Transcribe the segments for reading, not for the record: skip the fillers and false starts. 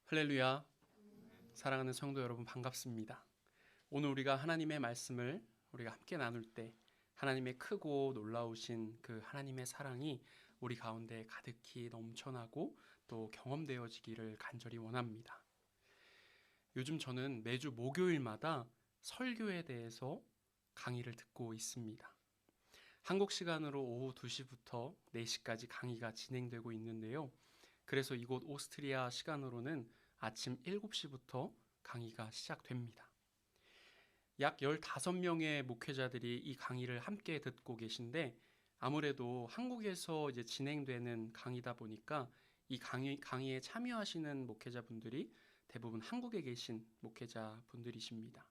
할렐루야. 사랑하는 성도 여러분, 반갑습니다. 오늘 우리가 하나님의 말씀을 우리가 함께 나눌 때 하나님의 크고 놀라우신 그 하나님의 사랑이 우리 가운데 가득히 넘쳐나고 또 경험되어지기를 간절히 원합니다. 요즘 저는 매주 목요일마다 설교에 대해서 강의를 듣고 있습니다. 한국 시간으로 오후 2시부터 4시까지 강의가 진행되고 있는데요. 그래서 이곳 오스트리아 시간으로는 아침 7시부터 강의가 시작됩니다. 약 15명의 목회자들이 이 강의를 함께 듣고 계신데, 아무래도 한국에서 이제 진행되는 강의다 보니까 이 강의에 참여하시는 목회자분들이 대부분 한국에 계신 목회자분들이십니다.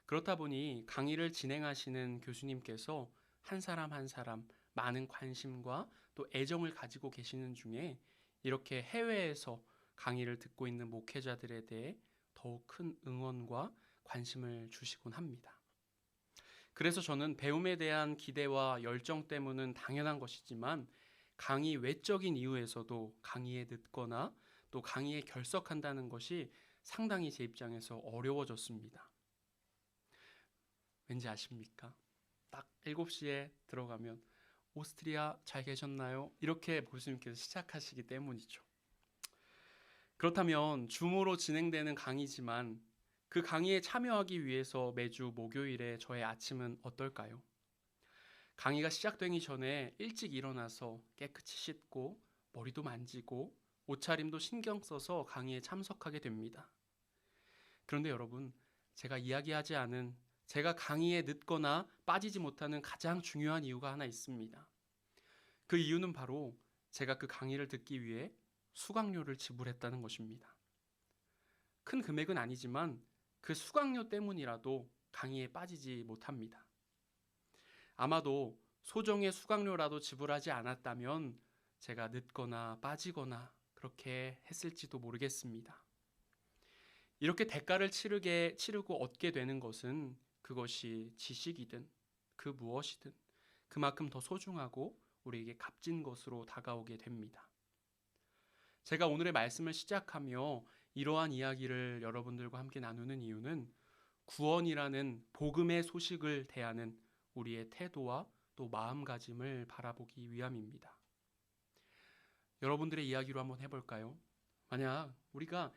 그렇다 보니 강의를 진행하시는 교수님께서 한 사람 한 사람 많은 관심과 또 애정을 가지고 계시는 중에 이렇게 해외에서 강의를 듣고 있는 목회자들에 대해 더욱 큰 응원과 관심을 주시곤 합니다. 그래서 저는 배움에 대한 기대와 열정 때문은 당연한 것이지만 강의 외적인 이유에서도 강의에 늦거나 또 강의에 결석한다는 것이 상당히 제 입장에서 어려워졌습니다. 왠지 아십니까? 딱 7시에 들어가면 오스트리아 잘 계셨나요? 이렇게 교수님께서 시작하시기 때문이죠. 그렇다면 줌으로 진행되는 강의지만 그 강의에 참여하기 위해서 매주 목요일에 저의 아침은 어떨까요? 강의가 시작되기 전에 일찍 일어나서 깨끗이 씻고 머리도 만지고 옷차림도 신경 써서 강의에 참석하게 됩니다. 그런데 여러분, 제가 이야기하지 않은, 제가 강의에 늦거나 빠지지 못하는 가장 중요한 이유가 하나 있습니다. 그 이유는 바로 제가 그 강의를 듣기 위해 수강료를 지불했다는 것입니다. 큰 금액은 아니지만 그 수강료 때문이라도 강의에 빠지지 못합니다. 아마도 소정의 수강료라도 지불하지 않았다면 제가 늦거나 빠지거나 그렇게 했을지도 모르겠습니다. 이렇게 대가를 치르고 얻게 되는 것은 그것이 지식이든 그 무엇이든 그만큼 더 소중하고 우리에게 값진 것으로 다가오게 됩니다. 제가 오늘의 말씀을 시작하며 이러한 이야기를 여러분들과 함께 나누는 이유는 구원이라는 복음의 소식을 대하는 우리의 태도와 또 마음가짐을 바라보기 위함입니다. 여러분들의 이야기로 한번 해볼까요? 만약 우리가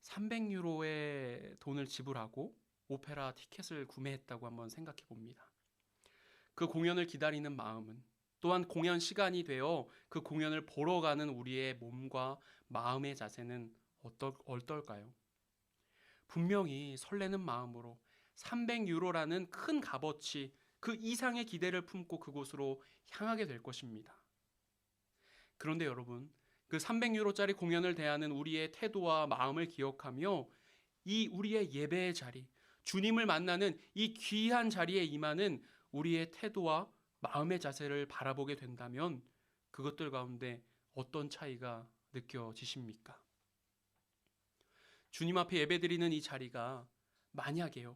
300유로의 돈을 지불하고 오페라 티켓을 구매했다고 한번 생각해 봅니다. 그 공연을 기다리는 마음은, 또한 공연 시간이 되어 그 공연을 보러 가는 우리의 몸과 마음의 자세는 어떨까요? 분명히 설레는 마음으로 300유로라는 큰 값어치, 그 이상의 기대를 품고 그곳으로 향하게 될 것입니다. 그런데 여러분, 그 300유로짜리 공연을 대하는 우리의 태도와 마음을 기억하며 이 우리의 예배의 자리, 주님을 만나는 이 귀한 자리에 임하는 우리의 태도와 마음의 자세를 바라보게 된다면 그것들 가운데 어떤 차이가 느껴지십니까? 주님 앞에 예배드리는 이 자리가 만약에요,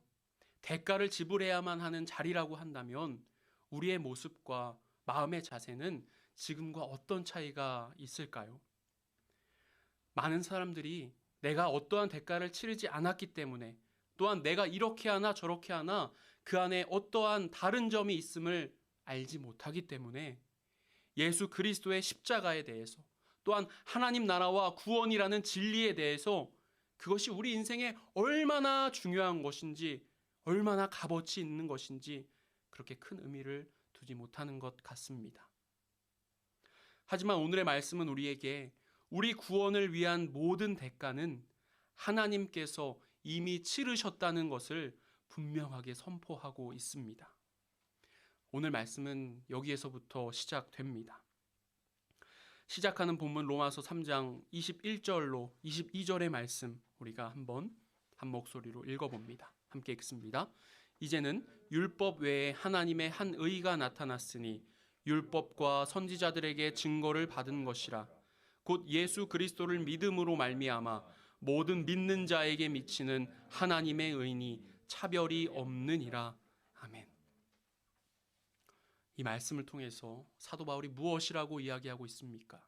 대가를 지불해야만 하는 자리라고 한다면 우리의 모습과 마음의 자세는 지금과 어떤 차이가 있을까요? 많은 사람들이 내가 어떠한 대가를 치르지 않았기 때문에, 또한 내가 이렇게 하나 저렇게 하나 그 안에 어떠한 다른 점이 있음을 알지 못하기 때문에 예수 그리스도의 십자가에 대해서, 또한 하나님 나라와 구원이라는 진리에 대해서 그것이 우리 인생에 얼마나 중요한 것인지, 얼마나 값어치 있는 것인지 그렇게 큰 의미를 두지 못하는 것 같습니다. 하지만 오늘의 말씀은 우리에게 우리 구원을 위한 모든 대가는 하나님께서 이미 치르셨다는 것을 분명하게 선포하고 있습니다. 오늘 말씀은 여기에서부터 시작됩니다. 시작하는 본문 로마서 3장 21절로 22절의 말씀 우리가 한번 한 목소리로 읽어봅니다. 함께 읽습니다. 이제는 율법 외에 하나님의 한 의가 나타났으니 율법과 선지자들에게 증거를 받은 것이라. 곧 예수 그리스도를 믿음으로 말미암아 모든 믿는 자에게 미치는 하나님의 의니 차별이 없느니라. 아멘. 이 말씀을 통해서 사도 바울이 무엇이라고 이야기하고 있습니까?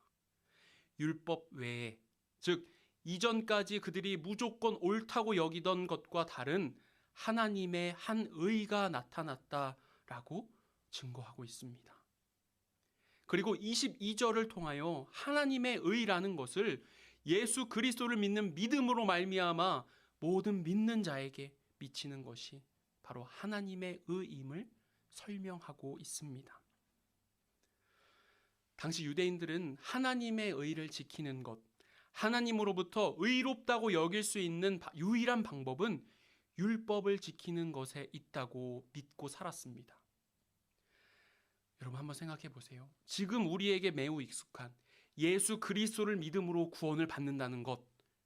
율법 외에, 즉 이전까지 그들이 무조건 옳다고 여기던 것과 다른 하나님의 한 의가 나타났다라고 증거하고 있습니다. 그리고 22절을 통하여 하나님의 의라는 것을 예수 그리스도를 믿는 믿음으로 말미암아 모든 믿는 자에게 미치는 것이 바로 하나님의 의임을 설명하고 있습니다. 당시 유대인들은 하나님의 의를 지키는 것, 하나님으로부터 의롭다고 여길 수 있는 유일한 방법은 율법을 지키는 것에 있다고 믿고 살았습니다. 여러분 한번 생각해 보세요. 지금 우리에게 매우 익숙한 예수 그리스도를 믿음으로 구원을 받는다는 것,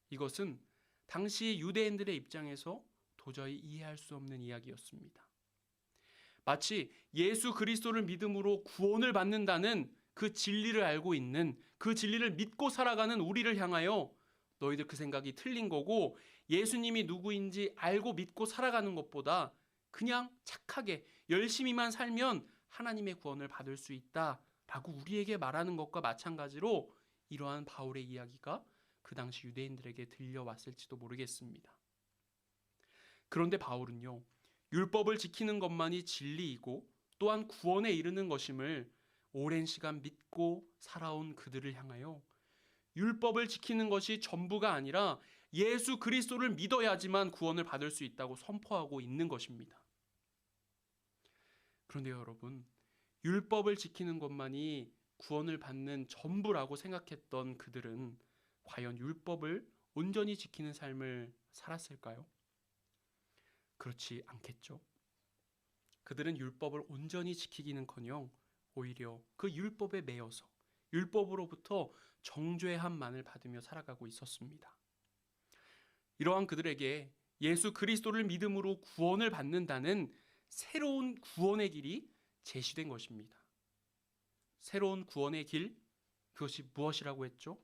이것은 당시 유대인들의 입장에서 도저히 이해할 수 없는 이야기였습니다. 마치 예수 그리스도를 믿음으로 구원을 받는다는 그 진리를 알고 있는, 그 진리를 믿고 살아가는 우리를 향하여 너희들 그 생각이 틀린 거고 예수님이 누구인지 알고 믿고 살아가는 것보다 그냥 착하게 열심히만 살면 하나님의 구원을 받을 수 있다라고 우리에게 말하는 것과 마찬가지로 이러한 바울의 이야기가 그 당시 유대인들에게 들려왔을지도 모르겠습니다. 그런데 바울은요, 율법을 지키는 것만이 진리이고 또한 구원에 이르는 것임을 오랜 시간 믿고 살아온 그들을 향하여 율법을 지키는 것이 전부가 아니라 예수 그리스도를 믿어야지만 구원을 받을 수 있다고 선포하고 있는 것입니다. 그런데 여러분, 율법을 지키는 것만이 구원을 받는 전부라고 생각했던 그들은 과연 율법을 온전히 지키는 삶을 살았을까요? 그렇지 않겠죠. 그들은 율법을 온전히 지키기는커녕 오히려 그 율법에 매여서 율법으로부터 정죄함만을 받으며 살아가고 있었습니다. 이러한 그들에게 예수 그리스도를 믿음으로 구원을 받는다는 새로운 구원의 길이 제시된 것입니다. 새로운 구원의 길, 그것이 무엇이라고 했죠?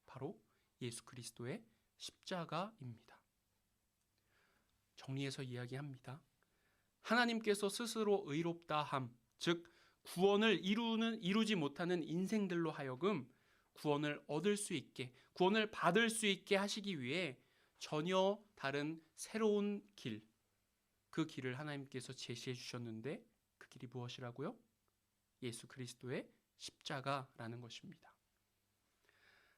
바로 예수 그리스도의 십자가입니다. 정리해서 이야기합니다. 하나님께서 스스로 의롭다 함, 즉 구원을 이루지 못하는 인생들로 하여금 구원을 얻을 수 있게, 구원을 받을 수 있게 하시기 위해 전혀 다른 새로운 길, 그 길을 하나님께서 제시해 주셨는데 그 길이 무엇이라고요? 예수 그리스도의 십자가라는 것입니다.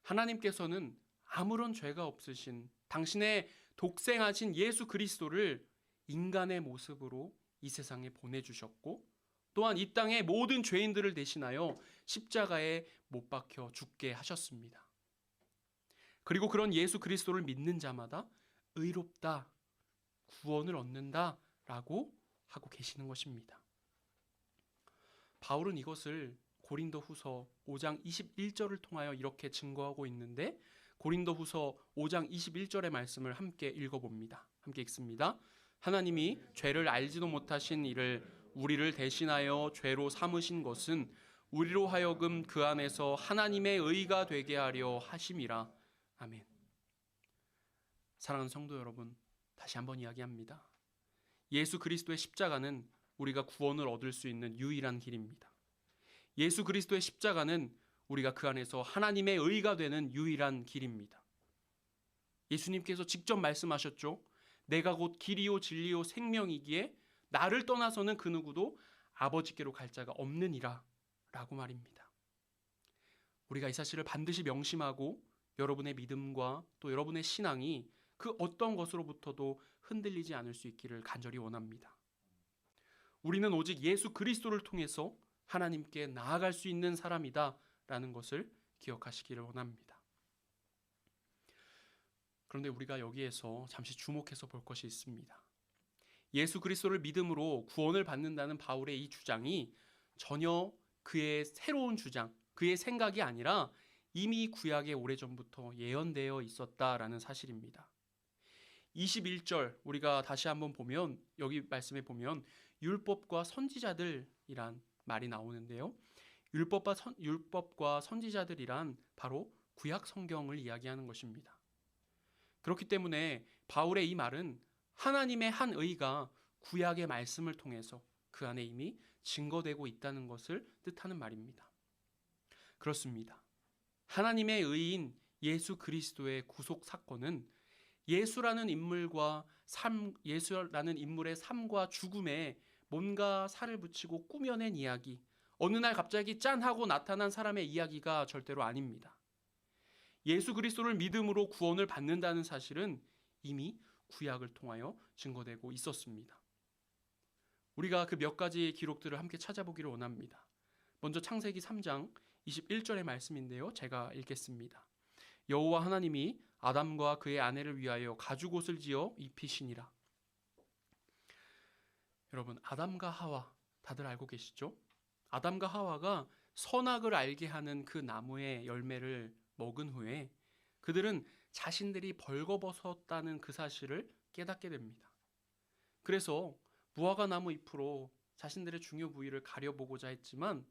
하나님께서는 아무런 죄가 없으신 당신의 독생하신 예수 그리스도를 인간의 모습으로 이 세상에 보내주셨고 또한 이 땅의 모든 죄인들을 대신하여 십자가에 못 박혀 죽게 하셨습니다. 그리고 그런 예수 그리스도를 믿는 자마다 의롭다, 구원을 얻는다라고 하고 계시는 것입니다. 바울은 이것을 고린도후서 5장 21절을 통하여 이렇게 증거하고 있는데 고린도후서 5장 21절의 말씀을 함께 읽어봅니다. 함께 읽습니다. 하나님이 죄를 알지도 못하신 이를 우리를 대신하여 죄로 삼으신 것은 우리로 하여금 그 안에서 하나님의 의가 되게 하려 하심이라. 아멘. 사랑하는 성도 여러분, 다시 한번 이야기합니다. 예수 그리스도의 십자가는 우리가 구원을 얻을 수 있는 유일한 길입니다. 예수 그리스도의 십자가는 우리가 그 안에서 하나님의 의가 되는 유일한 길입니다. 예수님께서 직접 말씀하셨죠. 내가 곧 길이요 진리요 생명이기에 나를 떠나서는 그 누구도 아버지께로 갈 자가 없느니라 라고 말입니다. 우리가 이 사실을 반드시 명심하고 여러분의 믿음과 또 여러분의 신앙이 그 어떤 것으로부터도 흔들리지 않을 수 있기를 간절히 원합니다. 우리는 오직 예수 그리스도를 통해서 하나님께 나아갈 수 있는 사람이다 라는 것을 기억하시기를 원합니다. 그런데 우리가 여기에서 잠시 주목해서 볼 것이 있습니다. 예수 그리스도를 믿음으로 구원을 받는다는 바울의 이 주장이 전혀 그의 새로운 주장, 그의 생각이 아니라 이미 구약에 오래전부터 예언되어 있었다라는 사실입니다. 21절 우리가 다시 한번 보면 여기 말씀에 보면 율법과 선지자들이란 말이 나오는데요. 율법과 선지자들이란 바로 구약 성경을 이야기하는 것입니다. 그렇기 때문에 바울의 이 말은 하나님의 한 의가 구약의 말씀을 통해서 그 안에 이미 증거되고 있다는 것을 뜻하는 말입니다. 그렇습니다. 하나님의 의인 예수 그리스도의 구속 사건은 예수라는 인물의 삶과 죽음에 뭔가 살을 붙이고 꾸며낸 이야기, 어느 날 갑자기 짠 하고 나타난 사람의 이야기가 절대로 아닙니다. 예수 그리스도를 믿음으로 구원을 받는다는 사실은 이미 구약을 통하여 증거되고 있었습니다. 우리가 그 몇 가지 기록들을 함께 찾아보기를 원합니다. 먼저 창세기 3장 21절의 말씀인데요. 제가 읽겠습니다. 여호와 하나님이 아담과 그의 아내를 위하여 가죽옷을 지어 입히시니라. 여러분, 아담과 하와 다들 알고 계시죠? 아담과 하와가 선악을 알게 하는 그 나무의 열매를 먹은 후에 그들은 자신들이 벌거벗었다는 그 사실을 깨닫게 됩니다. 그래서 무화과 나무 잎으로 자신들의 중요 부위를 가려보고자 했지만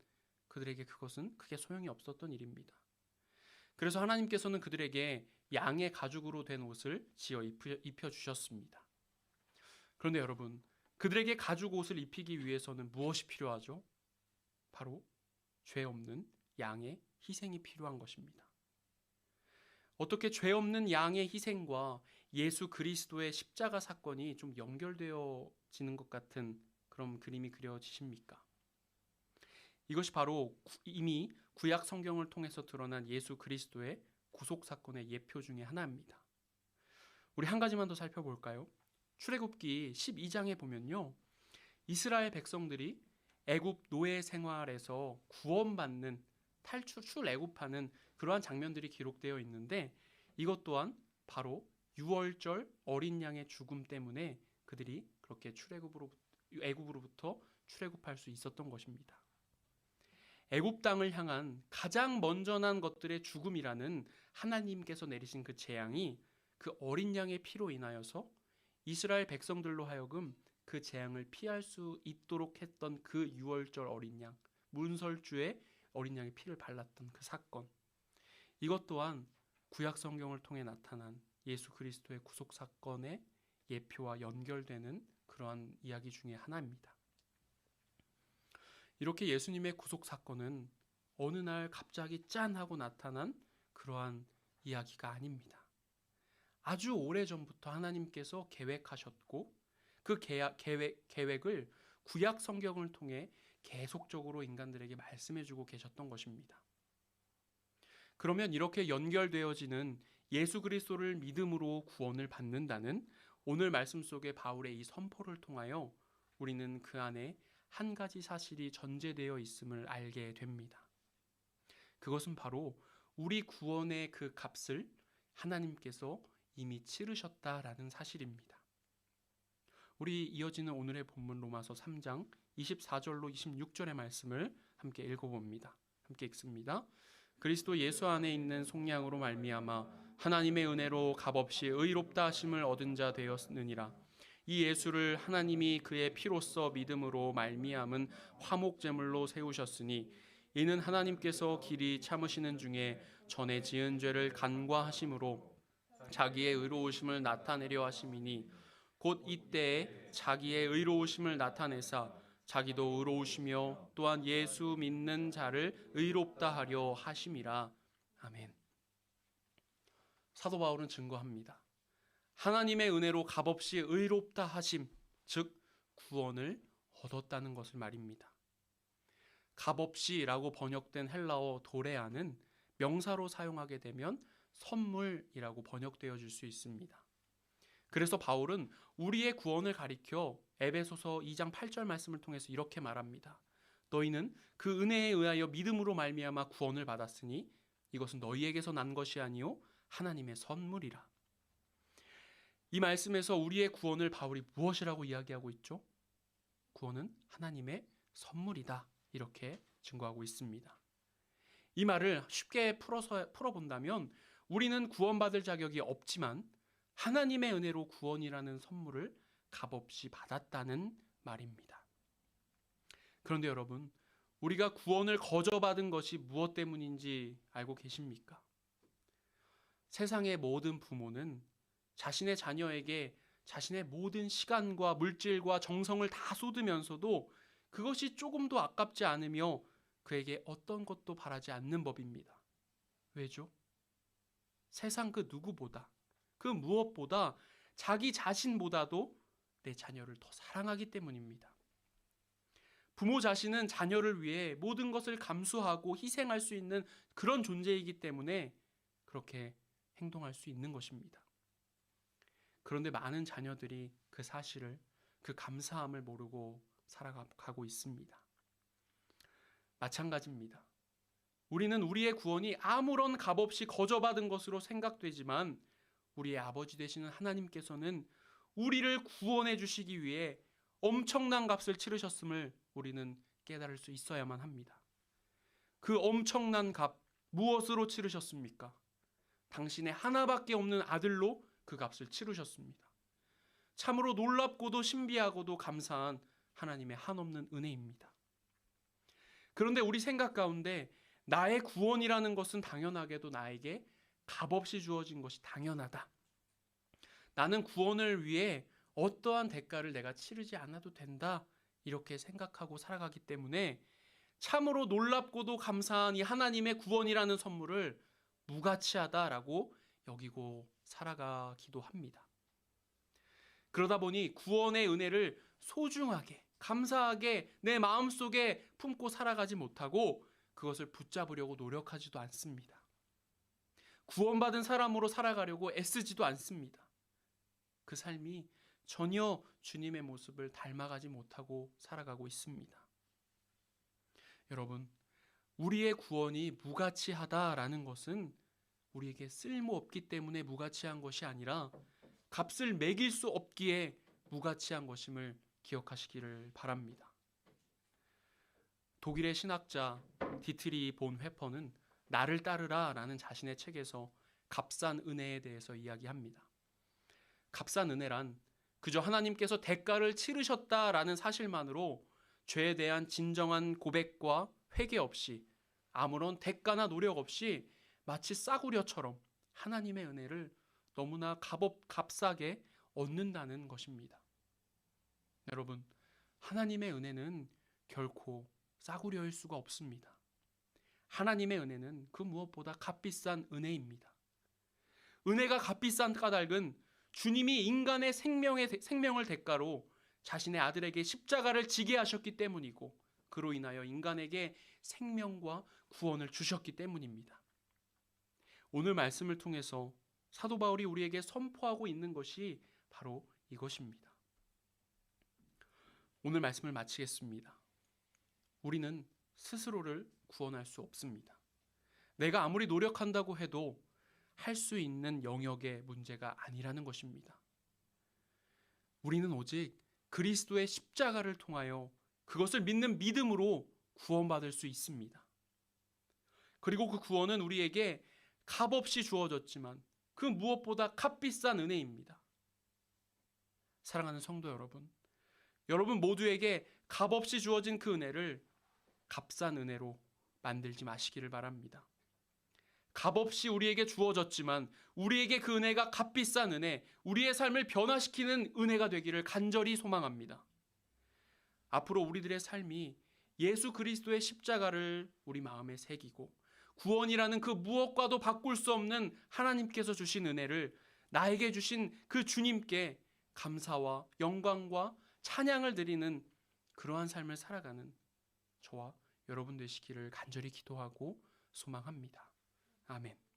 그들에게 그것은 크게 소용이 없었던 일입니다. 그래서 하나님께서는 그들에게 양의 가죽으로 된 옷을 지어 입혀주셨습니다. 그런데 여러분, 그들에게 가죽 옷을 입히기 위해서는 무엇이 필요하죠? 바로 죄 없는 양의 희생이 필요한 것입니다. 어떻게 죄 없는 양의 희생과 예수 그리스도의 십자가 사건이 좀 연결되어지는 것 같은 그런 그림이 그려지십니까? 이것이 바로 이미 구약 성경을 통해서 드러난 예수 그리스도의 구속 사건의 예표 중에 하나입니다. 우리 한 가지만 더 살펴볼까요? 출애굽기 12장에 보면요, 이스라엘 백성들이 애굽 노예 생활에서 구원받는 출애굽하는 그러한 장면들이 기록되어 있는데 이것 또한 바로 유월절 어린 양의 죽음 때문에 그들이 그렇게 애굽으로부터 출애굽할 수 있었던 것입니다. 애굽 땅을 향한 가장 먼저 난 것들의 죽음이라는 하나님께서 내리신 그 재앙이 그 어린 양의 피로 인하여서 이스라엘 백성들로 하여금 그 재앙을 피할 수 있도록 했던 그 유월절 어린 양, 문설주에 어린 양의 피를 발랐던 그 사건, 이것 또한 구약 성경을 통해 나타난 예수 그리스도의 구속 사건의 예표와 연결되는 그러한 이야기 중에 하나입니다. 이렇게 예수님의 구속 사건은 어느 날 갑자기 짠 하고 나타난 그러한 이야기가 아닙니다. 아주 오래전부터 하나님께서 계획하셨고 그 계획을 구약 성경을 통해 계속적으로 인간들에게 말씀해주고 계셨던 것입니다. 그러면 이렇게 연결되어지는 예수 그리스도를 믿음으로 구원을 받는다는 오늘 말씀 속의 바울의 이 선포를 통하여 우리는 그 안에 한 가지 사실이 전제되어 있음을 알게 됩니다. 그것은 바로 우리 구원의 그 값을 하나님께서 이미 치르셨다라는 사실입니다. 우리 이어지는 오늘의 본문 로마서 3장 24절로 26절의 말씀을 함께 읽어봅니다. 함께 읽습니다. 그리스도 예수 안에 있는 속량으로 말미암아 하나님의 은혜로 값없이 의롭다 하심을 얻은 자 되었느니라. 이 예수를 하나님이 그의 피로써 믿음으로 말미암은 화목제물로 세우셨으니 이는 하나님께서 길이 참으시는 중에 전에 지은 죄를 간과하심으로 자기의 의로우심을 나타내려 하심이니 곧 이때에 자기의 의로우심을 나타내사 자기도 의로우시며 또한 예수 믿는 자를 의롭다 하려 하심이라. 아멘. 사도 바울은 증거합니다. 하나님의 은혜로 값없이 의롭다 하심, 즉 구원을 얻었다는 것을 말입니다. 값없이라고 번역된 헬라어 도레아는 명사로 사용하게 되면 선물이라고 번역되어질 수 있습니다. 그래서 바울은 우리의 구원을 가리켜 에베소서 2장 8절 말씀을 통해서 이렇게 말합니다. 너희는 그 은혜에 의하여 믿음으로 말미암아 구원을 받았으니 이것은 너희에게서 난 것이 아니요 하나님의 선물이라. 이 말씀에서 우리의 구원을 바울이 무엇이라고 이야기하고 있죠? 구원은 하나님의 선물이다. 이렇게 증거하고 있습니다. 이 말을 쉽게 풀어본다면 우리는 구원받을 자격이 없지만 하나님의 은혜로 구원이라는 선물을 값없이 받았다는 말입니다. 그런데 여러분, 우리가 구원을 거저받은 것이 무엇 때문인지 알고 계십니까? 세상의 모든 부모는 자신의 자녀에게 자신의 모든 시간과 물질과 정성을 다 쏟으면서도 그것이 조금도 아깝지 않으며 그에게 어떤 것도 바라지 않는 법입니다. 왜죠? 세상 그 누구보다, 그 무엇보다 자기 자신보다도 내 자녀를 더 사랑하기 때문입니다. 부모 자신은 자녀를 위해 모든 것을 감수하고 희생할 수 있는 그런 존재이기 때문에 그렇게 행동할 수 있는 것입니다. 그런데 많은 자녀들이 그 사실을, 그 감사함을 모르고 살아가고 있습니다. 마찬가지입니다. 우리는 우리의 구원이 아무런 값 없이 거저받은 것으로 생각되지만 우리의 아버지 되시는 하나님께서는 우리를 구원해 주시기 위해 엄청난 값을 치르셨음을 우리는 깨달을 수 있어야만 합니다. 그 엄청난 값, 무엇으로 치르셨습니까? 당신의 하나밖에 없는 아들로 그 값을 치르셨습니다. 참으로 놀랍고도 신비하고도 감사한 하나님의 한없는 은혜입니다. 그런데 우리 생각 가운데 나의 구원이라는 것은 당연하게도 나에게 값없이 주어진 것이 당연하다. 나는 구원을 위해 어떠한 대가를 내가 치르지 않아도 된다. 이렇게 생각하고 살아가기 때문에 참으로 놀랍고도 감사한 이 하나님의 구원이라는 선물을 무가치하다라고 여기고 살아가기도 합니다. 그러다 보니 구원의 은혜를 소중하게, 감사하게 내 마음속에 품고 살아가지 못하고 그것을 붙잡으려고 노력하지도 않습니다. 구원받은 사람으로 살아가려고 애쓰지도 않습니다. 그 삶이 전혀 주님의 모습을 닮아가지 못하고 살아가고 있습니다. 여러분, 우리의 구원이 무가치하다라는 것은 우리에게 쓸모없기 때문에 무가치한 것이 아니라 값을 매길 수 없기에 무가치한 것임을 기억하시기를 바랍니다. 독일의 신학자 디트리 본 회퍼는 나를 따르라 라는 자신의 책에서 값싼 은혜에 대해서 이야기합니다. 값싼 은혜란 그저 하나님께서 대가를 치르셨다라는 사실만으로 죄에 대한 진정한 고백과 회개 없이 아무런 대가나 노력 없이 마치 싸구려처럼 하나님의 은혜를 너무나 값싸게 얻는다는 것입니다. 여러분, 하나님의 은혜는 결코 싸구려일 수가 없습니다. 하나님의 은혜는 그 무엇보다 값비싼 은혜입니다. 은혜가 값비싼 까닭은 주님이 인간의 생명을 대가로 자신의 아들에게 십자가를 지게 하셨기 때문이고 그로 인하여 인간에게 생명과 구원을 주셨기 때문입니다. 오늘 말씀을 통해서 사도 바울이 우리에게 선포하고 있는 것이 바로 이것입니다. 오늘 말씀을 마치겠습니다. 우리는 스스로를 구원할 수 없습니다. 내가 아무리 노력한다고 해도 할 수 있는 영역의 문제가 아니라는 것입니다. 우리는 오직 그리스도의 십자가를 통하여 그것을 믿는 믿음으로 구원받을 수 있습니다. 그리고 그 구원은 우리에게 값없이 주어졌지만 그 무엇보다 값비싼 은혜입니다. 사랑하는 성도 여러분, 여러분 모두에게 값없이 주어진 그 은혜를 값싼 은혜로 만들지 마시기를 바랍니다. 값없이 우리에게 주어졌지만 우리에게 그 은혜가 값비싼 은혜, 우리의 삶을 변화시키는 은혜가 되기를 간절히 소망합니다. 앞으로 우리들의 삶이 예수 그리스도의 십자가를 우리 마음에 새기고 구원이라는 그 무엇과도 바꿀 수 없는 하나님께서 주신 은혜를 나에게 주신 그 주님께 감사와 영광과 찬양을 드리는 그러한 삶을 살아가는 저와 여러분 되시기를 간절히 기도하고 소망합니다. 아멘.